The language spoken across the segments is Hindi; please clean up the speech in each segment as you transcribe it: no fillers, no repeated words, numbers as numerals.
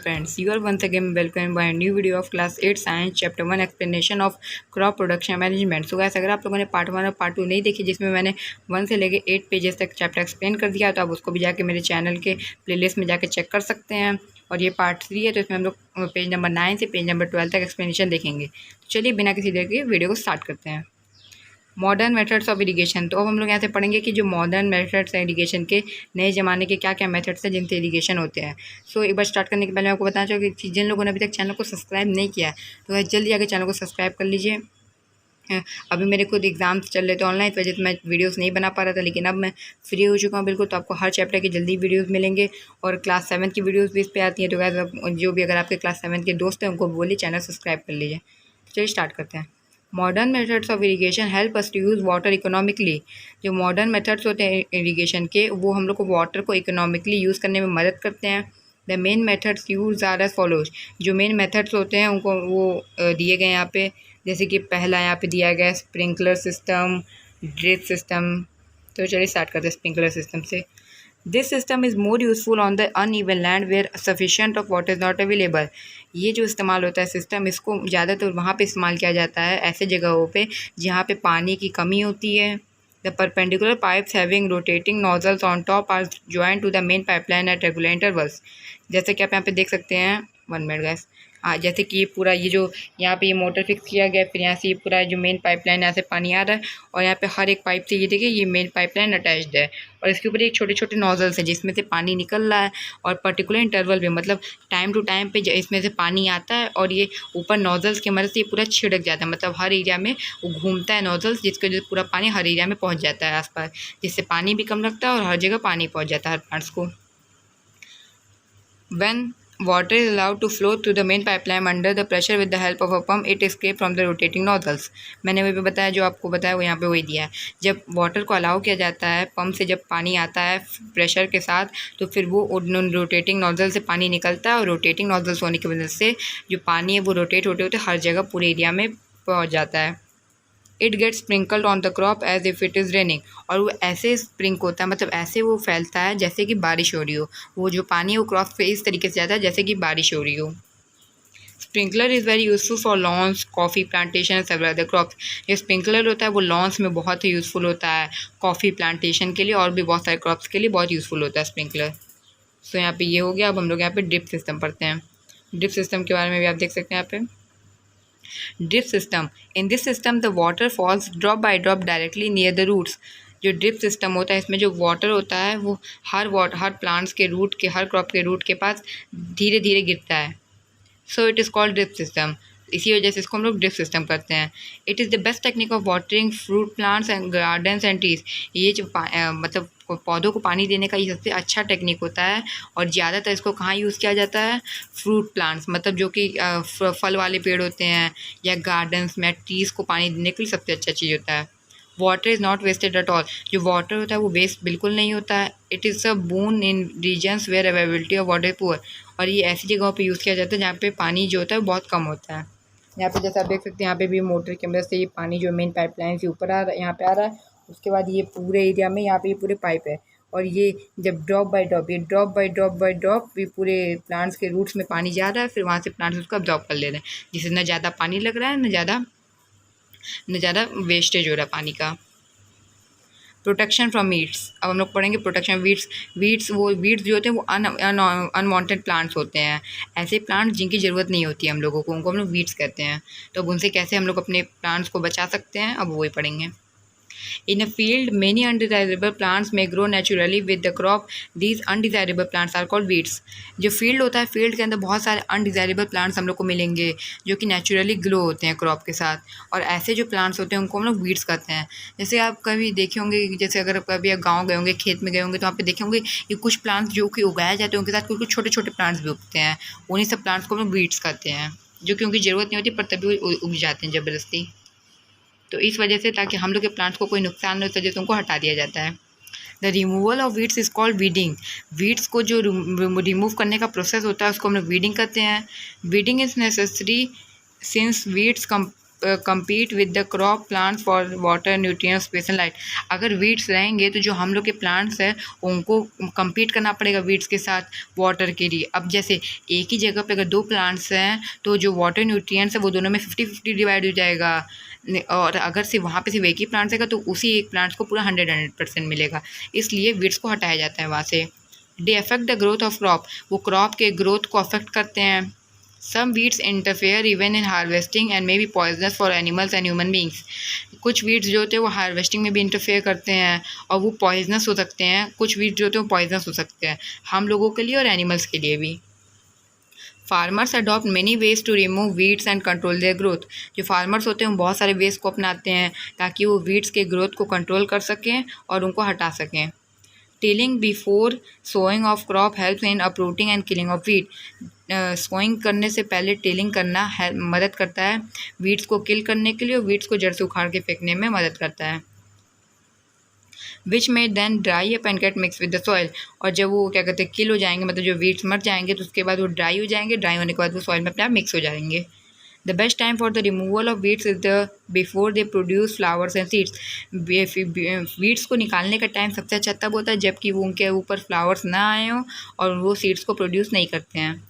friends, you are once again welcome by a new video of class 8 science chapter 1 explanation of crop production management. So guys, अगर आप लोगों ने पार्ट 1 और पार्ट 2 नहीं देखी जिसमें मैंने 1 से लेके 8 पेजेस तक चैप्टर एक्सप्लेन कर दिया, तो आप उसको भी जाके मेरे चैनल के प्लेलिस्ट में जाके चेक कर सकते हैं। और ये पार्ट 3 है, तो इसमें हम लोग पेज नंबर 9 से पेज नंबर 12 तक एक्सप्लेनेशन देखेंगे। तो चलिए बिना किसी देर के वीडियो को स्टार्ट करते हैं। Modern methods of irrigation. तो अब हम लोग यहाँ से पढ़ेंगे कि जो मॉडर्न मेथड्स हैं इरिगेशन के, नए ज़माने के क्या क्या मेथड्स हैं जिनसे इरिगेशन होते हैं। सो एक बार स्टार्ट करने के पहले मैं आपको बताना चाहूँगी कि जिन लोगों ने अभी तक चैनल को सब्सक्राइब नहीं किया है तो वह जल्दी आके चैनल को सब्सक्राइब कर लीजिए। अभी मेरे खुद एग्ज़ाम्स चल रहे थे ऑनलाइन, इस वजह से मैं वीडियोस नहीं बना पा रहा था, लेकिन अब मैं फ्री हो चुका हूँ बिल्कुल। तो आपको हर चैप्टर की जल्दी वीडियोस मिलेंगे और क्लास 7 की वीडियोस भी इस पर आती हैं। तो गाइस, जो भी अगर आपके क्लास 7 के दोस्त हैं उनको बोलिए चैनल सब्सक्राइब कर लीजिए। चलिए स्टार्ट करते हैं। Modern methods of irrigation help us to use water economically. जो मॉडर्न मेथड्स होते हैं इरिगेशन के, वो हम लोग को वाटर को इकोनॉमिकली यूज़ करने में मदद करते हैं। The main methods use are as follows. जो मेन मेथड्स होते हैं उनको वो दिए गए यहाँ पे, जैसे कि पहला यहाँ पे दिया गया है स्प्रिंकलर सिस्टम, ड्रिप सिस्टम। तो चलिए स्टार्ट करते हैं स्प्रिंकलर सिस्टम से। This system is more useful on the uneven land where sufficient of water is not available. ये जो इस्तेमाल होता है सिस्टम, इसको ज़्यादातर वहाँ पे इस्तेमाल किया जाता है ऐसे जगहों पे जहाँ पे पानी की कमी होती है। The perpendicular pipes having rotating nozzles on top are joint to the main pipeline at regular intervals. जैसे कि आप यहाँ पे देख सकते हैं, 1 मिनट गैस। हाँ, जैसे कि ये पूरा ये जो यहाँ पे ये मोटर फिक्स किया गया, फिर यहाँ से ये पूरा जो मेन पाइपलाइन यहाँ से पानी आ रहा है और यहाँ पे हर एक पाइप से ये देखिए ये मेन पाइपलाइन अटैच्ड है और इसके ऊपर एक छोटे छोटे नोजल्स हैं जिसमें से पानी निकल रहा है और पर्टिकुलर इंटरवल पे, मतलब टाइम टू टाइम पे इसमें से पानी आता है और ये ऊपर नोजल्स की मदद से ये पूरा छिड़क जाता है। मतलब हर एरिया में वो घूमता है नोजल्स, जिसके वजह से पूरा पानी हर एरिया में पहुँच जाता है आसपास, जिससे पानी भी कम लगता है और हर जगह पानी पहुँच जाता है हर प्लांट्स को। When water is allowed to flow through the main pipeline under the pressure with the help of a pump, it escapes from the rotating nozzles. मैंने वही भी बताया, जो आपको बताया वो यहाँ पे वही दिया है। जब वाटर को अलाउ किया जाता है पंप से, जब पानी आता है प्रेशर के साथ, तो फिर वो रोटेटिंग नोजल से पानी निकलता है और रोटेटिंग नोजल्स होने की वजह से जो पानी है वो रोटेट होते होते हर जगह पूरे एरिया में पहुँच जाता है। It get sprinkled on the crop as if it is raining. और वो ऐसे स्प्रिंक होता है, मतलब ऐसे वो फैलता है जैसे कि बारिश हो रही हो। वो जो पानी है वो क्रॉप पे इस तरीके से जाता है जैसे कि बारिश हो रही हो। Sprinkler is very useful for lawns, coffee plantation and several other crops. ये स्प्रिंकलर होता है वो लॉन्स में बहुत ही यूज़फुल होता है, कॉफ़ी प्लांटेशन के लिए और भी बहुत सारे क्रॉप्स के लिए बहुत यूज़फुल होता है स्प्रिंकलर। सो यहाँ पे ये हो गया। अब हम लोग यहाँ पे ड्रिप सिस्टम पढ़ते हैं। ड्रिप सिस्टम के बारे में भी आप देख सकते हैं यहाँ पे। Drip system, in this system the water falls drop by drop directly near the roots. जो ड्रिप सिस्टम होता है इसमें जो वाटर होता है वो हर प्लांट्स के रूट के, हर क्रॉप के रूट के पास धीरे धीरे गिरता है। So it is called drip system. इसी वजह से इसको हम लोग ड्रिप सिस्टम करते हैं। It is the best technique of watering fruit plants and gardens and trees. ये जो मतलब पौधों को पानी देने का ये सबसे अच्छा टेक्निक होता है और ज़्यादातर इसको कहाँ यूज़ किया जाता है? फ्रूट प्लांट्स, मतलब जो कि फल वाले पेड़ होते हैं, या गार्डन्स में ट्रीज़ को पानी देने के लिए सबसे अच्छा चीज़ होता है। Water is not wasted at all. जो वाटर होता है वो वेस्ट बिल्कुल नहीं होता है। It is a boon in regions where availability of water poor. और ये ऐसी जगहों पे यूज़ किया जाता है जहाँ पे पानी जो होता है बहुत कम होता है। यहाँ पे जैसे आप देख सकते हैं, यहाँ पे भी मोटर की मदद से ये पानी जो मेन पाइपलाइन से ऊपर आ रहा है, यहाँ पे आ रहा है। उसके बाद ये पूरे एरिया में यहाँ पे ये पूरे पाइप है और ये जब ड्रॉप बाय ड्रॉप, ये ड्रॉप बाय ड्रॉप ये पूरे प्लांट्स के रूट्स में पानी जा रहा है, फिर वहाँ से प्लांट्स उसको अब्जॉर्ब कर ले रहे हैं, जिससे न ज़्यादा पानी लग रहा है न ज़्यादा वेस्टेज हो रहा है पानी का। Protection from weeds. अब हम लोग पढ़ेंगे प्रोटेक्शन वीड्स जो होते हैं वो अनवांटेड प्लांट्स होते हैं। ऐसे प्लांट्स जिनकी ज़रूरत नहीं होती है हम लोगों को, उनको हम लोग वीड्स कहते हैं। तो अब उनसे कैसे हम लोग अपने प्लांट्स को बचा सकते हैं, अब वही पढ़ेंगे। In a field, many undesirable plants may grow naturally with the crop. These undesirable plants are called weeds. जो फील्ड होता है, फील्ड के अंदर बहुत सारे अनडिज़ायरेबल प्लांट्स हम लोग को मिलेंगे जो कि नेचुरली ग्लो होते हैं क्रॉप के साथ, और ऐसे जो प्लांट्स होते हैं उनको हम लोग वीड्स कहते हैं। जैसे आप कभी देखे होंगे, जैसे अगर कभी आप गाँव गए होंगे, खेत में गए होंगे, तो वहाँ पे देखे होंगे कि कुछ प्लांट्स जो कि उगाए जाते हैं उनके साथ कुछ छोटे छोटे प्लांट्स भी उगते हैं। उन्हीं सब प्लांट्स को हम लोग वीड्स कहते हैं, जो कि उनकी ज़रूरत नहीं होती पर तभी उग जाते हैं ज़बरदस्ती। तो इस वजह से, ताकि हम लोग के प्लांट्स को कोई नुकसान न हो, इस वजह से उनको हटा दिया जाता है। The removal of weeds is called weeding. Weeds को जो रिमूव करने का प्रोसेस होता है उसको हम लोग वीडिंग कहते हैं। Weeding is necessary since weeds compete with the crop plants for water, nutrients, space and light। अगर वीड्स रहेंगे तो जो हम लोग के प्लांट्स हैं उनको compete करना पड़ेगा वीड्स के साथ वाटर के लिए। अब जैसे एक ही जगह पे अगर 2 प्लांट्स हैं तो जो वाटर न्यूट्रिएंट्स है वो दोनों में 50-50 डिवाइड हो जाएगा, और अगर सिर्फ वहाँ पे सिर्फ एक ही प्लांट्स रहेगा तो उसी एक प्लांट्स को पूरा 100% मिलेगा, इसलिए वीड्स को हटाया जाता है वहाँ से। They affect the growth of crop, वो क्रॉप के ग्रोथ को अफेक्ट करते हैं। Some weeds interfere even in harvesting and may be poisonous for animals and human beings. कुछ वीड्स जो होते हैं वो हार्वेस्टिंग में भी इंटरफेयर करते हैं और वो पॉइजनस हो सकते हैं। कुछ वीड्स जो होते हैं वो पॉइजनस हो सकते हैं हम लोगों के लिए और एनिमल्स के लिए भी। Farmers adopt many ways to remove weeds and control their growth. जो फार्मर्स होते हैं वो बहुत सारे वेज को अपनाते हैं ताकि वो वीड्स के ग्रोथ को कंट्रोल कर सकें और उनको हटा सकें। Tilling before sowing of crop help in uprooting and killing of weed. Sowing करने से पहले टिलिंग करना मदद करता है वीड्स को किल करने के लिए, और वीड्स को जड़ से उखाड़ के फेंकने में मदद करता है। विच में then dry up and get mix with the soil. और जब वो क्या कहते हैं किल हो जाएंगे, मतलब जो वीड्स मर जाएंगे तो उसके बाद वो ड्राई हो जाएंगे, ड्राई होने के बाद वो सॉइल में अपने आप मिक्स हो जाएंगे। The best time for the removal of weeds is the before they produce flowers and seeds. Weeds को निकालने का टाइम सबसे अच्छा तब होता है जबकि वो उनके ऊपर फ्लावर्स ना आए हों और वो सीड्स को प्रोड्यूस नहीं करते हैं।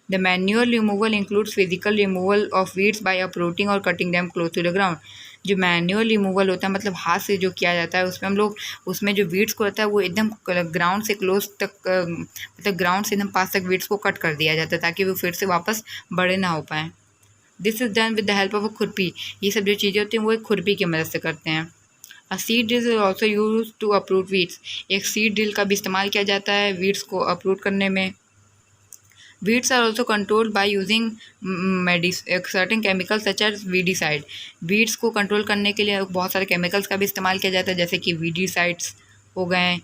The manual removal includes physical removal of weeds by uprooting और cutting them close to the ground. जो मैन्युअल रिमूवल होता है मतलब हाथ से जो किया जाता है उसमें हम लोग उसमें जो वीड्स को रहता है वो एकदम ग्राउंड से क्लोज तक मतलब ग्राउंड से एकदम पास तक वीड्स को कट कर दिया जाता है ताकि वो फिर से वापस बड़े ना हो पाएँ। This is done with the help of a खुरपी। ये सब जो चीज़ें होती हैं वो एक खुरपी की मदद से करते हैं। A seed drill is also use to uproot weeds. एक सीड ड्रिल का भी इस्तेमाल किया जाता है वीड्स को अपरूट करने में। Weeds are also controlled by using certain chemicals such as weedicide। Weeds को कंट्रोल करने के लिए बहुत सारे केमिकल्स का भी इस्तेमाल किया जाता है जैसे कि weedicides हो गए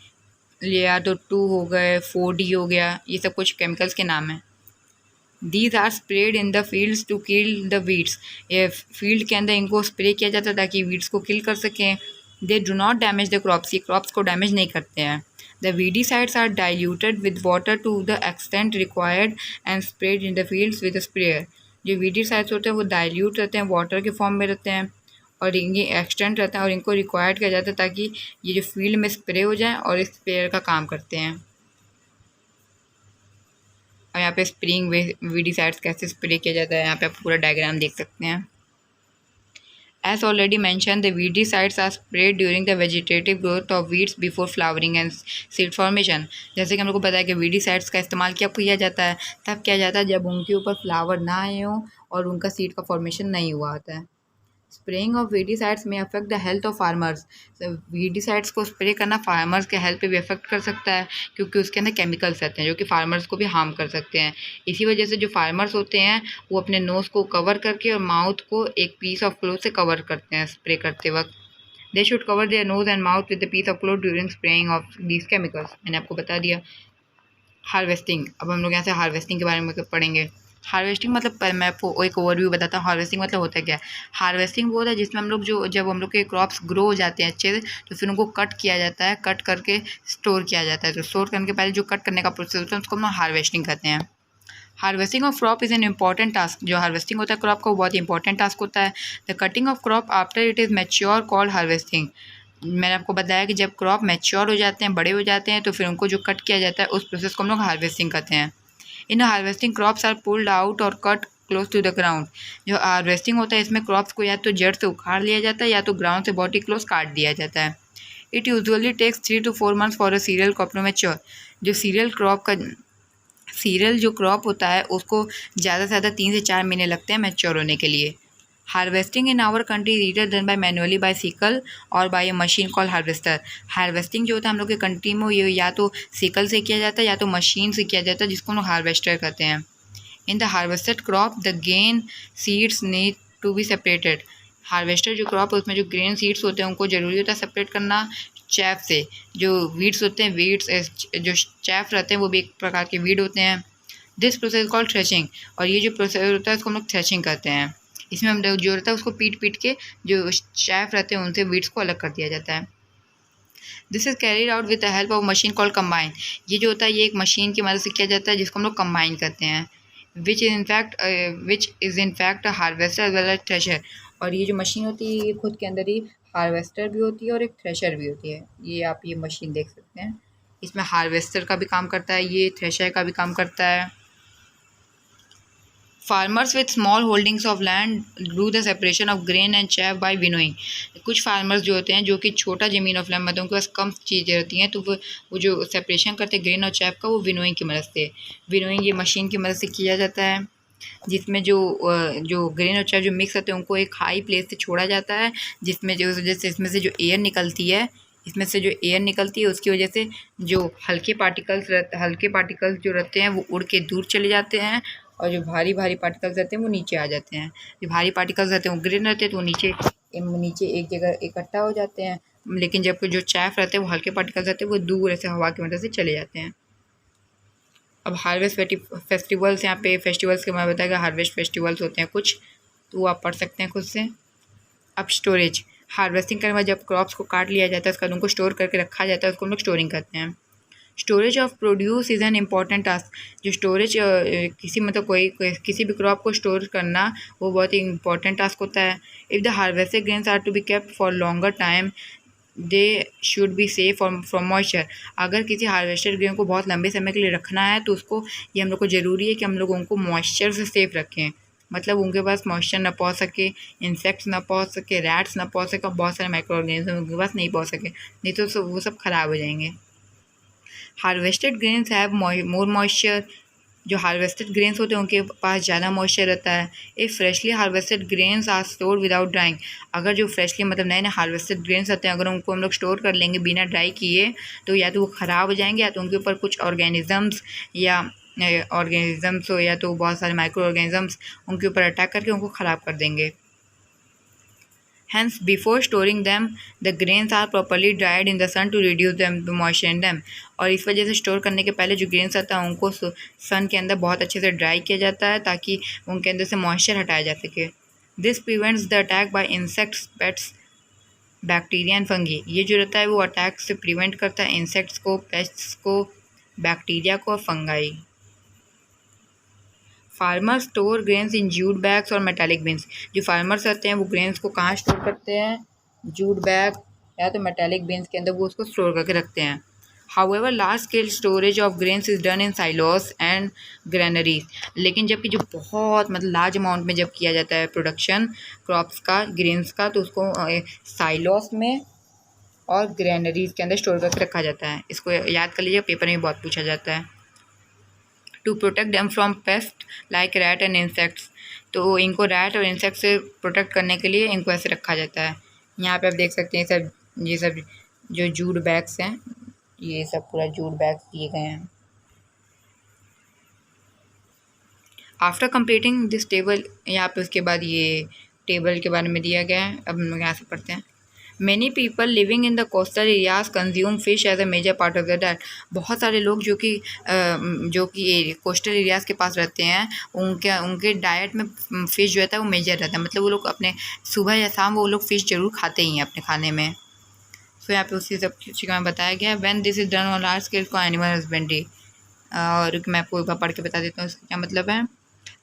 या तो 2 हो गए 4D हो गया, ये सब कुछ केमिकल्स के नाम हैं। These are sprayed in the fields to kill the weeds। ये फील्ड के अंदर इनको स्प्रे किया जाता है ताकि वीड्स को किल कर सकें। They do not damage the crops। ये क्रॉप्स को डैमेज नहीं करते हैं। The weedicides are diluted with water to the extent required and sprayed in the fields with a sprayer। जो weedicides होते हैं वो डाइल्यूट रहते हैं, वाटर के फॉर्म में रहते हैं और इनके एक्सटेंट रहता है और इनको रिक्वायर्ड किया जाता है ताकि ये जो फील्ड में स्प्रे हो जाए और इस स्प्रेयर का काम करते हैं। और यहाँ पे स्प्रेइंग weedicides कैसे स्प्रे किया जाता है यहाँ पे आप पूरा डायग्राम देख सकते हैं। As already mentioned, the weedicides are sprayed during the vegetative growth of weeds before flowering and seed formation। जैसे कि हम लोग को पता है कि weedicides का इस्तेमाल क्या किया जाता है, तब किया जाता है जब उनके ऊपर फ्लावर ना आए हों और उनका सीड का फॉर्मेशन नहीं हुआ होता है। स्प्रेइंग ऑफ weedicides में affect the health of farmers. weedicides को स्प्रे करना फार्मर्स के हेल्थ पे भी अफेक्ट कर सकता है क्योंकि उसके अंदर केमिकल्स रहते हैं जो कि फार्मर्स को भी हार्म कर सकते हैं। इसी वजह से जो फार्मर्स होते हैं वो अपने नोज़ को कवर करके और माउथ को एक पीस ऑफ क्लोथ से कवर करते हैं स्प्रे करते वक्त। They should cover their nose and mouth with the piece of cloth during spraying of these chemicals. मैंने आपको बता दिया। हार्वेस्टिंग, अब हम लोग यहाँ से हार्वेस्टिंग के बारे में पढ़ेंगे। हार्वेस्टिंग मतलब मैं आपको एक ओवरव्यू बताता हूँ। हार्वेस्टिंग मतलब होता है क्या? हार्वेस्टिंग वो होता है जिसमें हम लोग जब हम लोग के क्रॉप्स ग्रो हो जाते हैं अच्छे से तो फिर उनको कट किया जाता है, कट करके स्टोर किया जाता है। तो स्टोर करने के पहले जो कट करने का प्रोसेस होता है उसको हम लोग हार्वेस्टिंग कहते हैं। Harvesting of crop is an important task. जो हार्वेस्टिंग होता है क्रॉप का वो बहुत ही इंपॉर्टेंट टास्क होता है। The cutting of crop after it is mature called harvesting. मैंने आपको बताया कि जब क्रॉप मैच्योर हो जाते हैं, बड़े हो जाते हैं, तो फिर उनको जो कट किया जाता है उस प्रोसेस को हम लोग हार्वेस्टिंग कहते हैं। In harvesting crops are pulled out और cut close to the ground. जो हार्वेस्टिंग होता है इसमें क्रॉप्स को या तो जड़ से उखाड़ लिया जाता है या तो ग्राउंड से बहुत ही क्लोज काट दिया जाता है। It usually takes 3 to 4 months for a cereal crop to mature. जो सीरियल जो क्रॉप होता है उसको ज़्यादा से ज़्यादा 3 से 4 महीने लगते हैं मैच्योर होने के लिए। Harvesting in our country is either done by manually by sickle और by a machine call harvester. Harvesting जो होता है हम लोग के कंट्री में ये या तो सिकल से किया जाता है या तो मशीन से किया जाता है जिसको हम लोग हार्वेस्टर कहते हैं। In the harvested crop the grain seeds need to be separated. Harvester जो क्रॉप है उसमें जो ग्रेन सीड्स होते हैं उनको ज़रूरी होता है सेपरेट करना चैफ से। जो वीड्स होते हैं, वीड्स जो चैफ रहते हैं वो भी एक प्रकार के वीड होते हैं। This process called threshing. और ये जो प्रोसेस होता है उसको हम लोग थ्रेशिंग कहते हैं। इसमें हम जो रहता है उसको पीट के जो चैफ रहते हैं उनसे वीड्स को अलग कर दिया जाता है। This is carried out with the help of machine called combine. ये जो होता है ये एक मशीन की मदद से किया जाता है जिसको हम लोग कंबाइन करते हैं। Which is in fact a harvester as well as thresher. और ये जो मशीन होती है ये खुद के अंदर ही हार्वेस्टर भी होती है और एक थ्रेशर भी होती है। ये आप ये मशीन देख सकते हैं, इसमें हार्वेस्टर का भी काम करता है, ये थ्रेशर का भी काम करता है। Farmers with small holdings of land do the separation of grain and chaff by winnowing. कुछ फार्मर्स जो होते हैं जो कि छोटा ज़मीन ऑफ लैंड मतलब उनके पास कम चीज़ें रहती हैं, तो वो जो सेपरेशन करते हैं ग्रेन और चैफ का, वो विनोइंग की मदद से, विनोइंग ये मशीन की मदद से किया जाता है, जिसमें जो ग्रेन और चैफ जो मिक्स होते हैं उनको एक हाई प्लेस से छोड़ा जाता है, जिसमें जो जैसे इसमें से जो एयर निकलती है, उसकी वजह से जो हल्के पार्टिकल्स जो रहते हैं वो उड़ के दूर चले जाते हैं, और जो भारी पार्टिकल्स रहते हैं वो नीचे आ जाते हैं। जो भारी पार्टिकल्स रहते हैं वो ग्रेन रहते हैं तो वो नीचे एक जगह इकट्ठा हो जाते हैं, लेकिन जब जो चैफ रहते हैं वो हल्के पार्टिकल्स रहते हैं वो दूर ऐसे हवा की मदद से चले जाते हैं। अब हार्वेस्ट फेस्टिवल्स, यहाँ पे फेस्टिवल्स के मैं बताएगा, हार्वेस्ट फेस्टिवल्स होते हैं कुछ, तो वो आप पढ़ सकते हैं खुद से। अब स्टोरेज, हार्वेस्टिंग करने के बाद जब क्रॉप्स को काट लिया जाता है उसके बाद उनको स्टोर करके रखा जाता है, उसको हम लोग स्टोरिंग करते हैं। Storage of produce is an important task. जो स्टोरेज किसी भी क्रॉप को स्टोर करना वो बहुत ही इंपॉर्टेंट टास्क होता है। If the harvested grains are to be kept for longer time they should be safe from moisture. अगर किसी हार्वेस्टेड ग्रेन को बहुत लंबे समय के लिए रखना है तो उसको ये हम लोग को ज़रूरी है कि हम लोग उनको मॉइस्चर से सेफ रखें, मतलब उनके पास मॉइस्चर ना पहुंच सके, इंसेक्ट्स ना पहुंच सके, रैट्स ना पहुंच सके, बहुत सारे माइक्रो ऑर्गेनिज्म उनके पास नहीं पहुंच सके, नहीं तो वो सब ख़राब हो जाएंगे। Harvested grains have more moisture. जो हार्वेस्टेड ग्रेन्स होते हैं उनके पास ज़्यादा मॉइस्चर रहता है। If freshly harvested grains are store without drying. अगर जो फ्रेशली मतलब नए हार्वेस्टेड ग्रेन्स होते हैं अगर उनको हम लोग स्टोर कर लेंगे बिना ड्राई किए तो या तो वो ख़राब हो जाएंगे या तो उनके ऊपर कुछ ऑर्गेनिजम्स या तो बहुत सारे माइक्रो ऑर्गेनिजम्स उनके ऊपर अटैक करके उनको ख़राब कर देंगे। Hence, before storing them, the grains are properly dried in the sun to reduce them to moisten them. और इस वजह से स्टोर करने के पहले जो ग्रेन्स आता है उनको सन के अंदर बहुत अच्छे से ड्राई किया जाता है ताकि उनके अंदर से मॉइस्चर हटाया जा सके। This prevents the attack by insects, pets, bacteria and fungi. ये जो रहता है वो अटैक से प्रिवेंट करता है इंसेक्ट्स को, पेस्ट्स को, बैक्टीरिया को और fungi. Farmer store grains in jute bags और मेटालिक बिन्स। जो फार्मर्स रहते हैं वो ग्रेन्स को कहाँ स्टोर करते हैं, जूट बैग या तो मेटालिक बिन्स के अंदर वो उसको स्टोर करके रखते हैं। However large scale storage of grains is done in silos and granaries. लेकिन जबकि जो बहुत मतलब लार्ज अमाउंट में जब किया जाता है प्रोडक्शन क्रॉप्स का, ग्रेन्स का, तो उसको साइलोस में और ग्रेनरीज के अंदर स्टोर करके रखा जाता है। इसको याद कर लीजिए, पेपर में बहुत पूछा जाता है। To protect them from pest like rat and insects. तो इनको रैट और इंसेक्ट से प्रोटेक्ट करने के लिए इनको ऐसे रखा जाता है। यहाँ पे आप देख सकते हैं ये सब जो जूट बैग्स हैं, ये सब पूरा जूट बैग्स दिए गए हैं। आफ्टर कंप्लीटिंग दिस टेबल, यहाँ पे उसके बाद ये टेबल के बारे में दिया गया है। अब हम लोग यहाँ से पढ़ते हैं। Many people living in the coastal areas consume fish as a major part of their diet. बहुत सारे लोग जो कि कोस्टल एरियाज़ के पास रहते हैं उनके डाइट में फ़िश जो रहता है वो मेजर रहता है, मतलब वो लोग अपने सुबह या शाम वो लोग फ़िश ज़रूर खाते ही हैं अपने खाने में। तो यहाँ पे उसी सब चीज़ का बताया गया है। When this is done on large scale को एनिमल हस्बेंड्री, और मैं आपको एक बार पढ़ के बता देता हूँ इसका क्या मतलब है।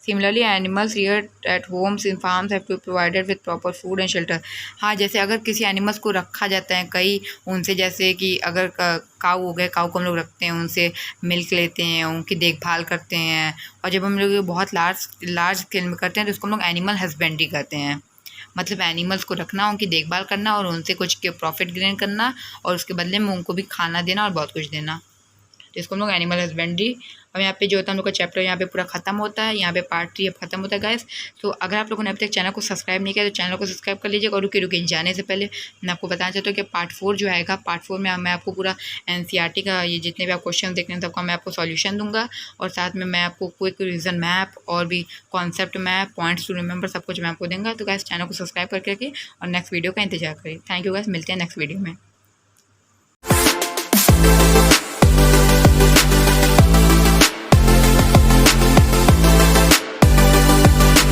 Similarly, animals reared at homes in farms have to be provided with proper food and shelter. हाँ, जैसे अगर किसी एनिमल्स को रखा जाता है कई उनसे, जैसे कि अगर काऊ हो गए, काऊ को हम लोग रखते हैं, उनसे मिल्क लेते हैं, उनकी देखभाल करते हैं, और जब हम लोग बहुत लार्ज स्केल में करते हैं तो उसको हम लोग एनिमल हस्बेंड्री करते हैं। मतलब एनिमल्स को रखना, उनकी देखभाल करना और उनसे कुछ प्रॉफिट गेन करना और उसके बदले में उनको भी खाना देना और बहुत कुछ देना, तो इसको हम लोग एनिमल हस्बेंड्री। अब यहाँ पे जो होता है हम लोग का चैप्टर यहाँ पे पूरा खत्म होता है, यहाँ पे पार्ट 3 अब खत्म होता है गाइस। तो अगर आप लोगों ने अभी तक चैनल को सब्सक्राइब नहीं किया तो चैनल को सब्सक्राइब कर लीजिएगा। और रुके जाने से पहले मैं आपको बताना चाहता हूँ कि पार्ट 4 जो आएगा, पार्ट 4 में मैं आपको पूरा NCERT का ये जितने भी आप क्वेश्चन देखने हैं सबका मैं आपको सॉल्यूशन दूंगा, और साथ में मैं आपको क्विक रिविजन मैप और भी concept map, points to remember सब कुछ मैं आपको दूंगा। तो गाइस चैनल को सब्सक्राइब करके रखिए और नेक्स्ट वीडियो का इंतजार करिए। थैंक यू गाइस, मिलते हैं नेक्स्ट वीडियो में।